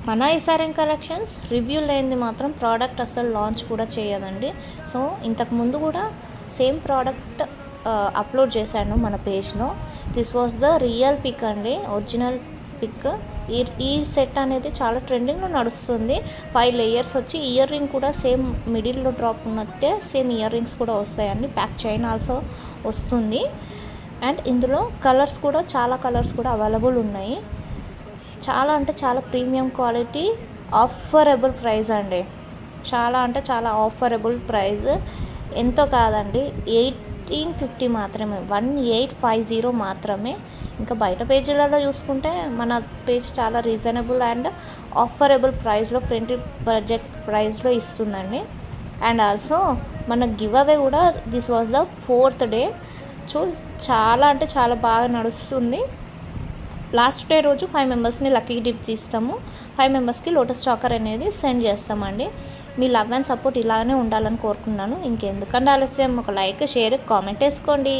మన ఎస్ఆర్ఎన్ collections review లేనిది మాత్రం ప్రోడక్ట్ అసలు లాంచ్ కూడా చేయదండి. సో ఇంతకుముందు కూడా సేమ్ ప్రోడక్ట్ అప్లోడ్ చేశాను మన పేజ్లో. This was the real pick అండి, ఒరిజినల్ పిక్. ఈ సెట్ అనేది చాలా ట్రెండింగ్లో నడుస్తుంది. 5 లేయర్స్ వచ్చి ఇయర్ రింగ్ కూడా సేమ్ మిడిల్లో డ్రాప్ ఉన్నట్టే సేమ్ ఇయర్ రింగ్స్ కూడా వస్తాయండి. బ్యాక్ చైన్ ఆల్సో వస్తుంది. అండ్ ఇందులో కలర్స్ కూడా చాలా కలర్స్ కూడా అవైలబుల్ ఉన్నాయి. చాలా అంటే చాలా ప్రీమియం క్వాలిటీ, ఆఫరబుల్ ప్రైస్ అండి. చాలా అంటే చాలా ఆఫరబుల్ ప్రైస్. ఎంతో కాదండి, 1850 మాత్రమే, 1850 మాత్రమే. ఇంకా బయట పేజీలలో చూసుకుంటే మన పేజ్ చాలా రీజనబుల్ అండ్ ఆఫరబుల్ ప్రైస్లో, ఫ్రెండ్లీ బడ్జెట్ ప్రైస్లో ఇస్తుందండి. అండ్ ఆల్సో మన గివ్ అవే కూడా this was the 4th day. So చాలా అంటే చాలా బాగా నడుస్తుంది. లాస్ట్ డే రోజు 5 మెంబర్స్ని లక్కీ టిప్స్ ఇస్తాము. 5 మెంబర్స్కి లోటస్ చాకర్ అనేది సెండ్ చేస్తామండి. మీ లవ్ అండ్ సపోర్ట్ ఇలానే ఉండాలని కోరుకున్నాను. ఇంకెందుకంటే ఆలస్యం, ఒక లైక్, షేర్, కామెంట్ వేసుకోండి.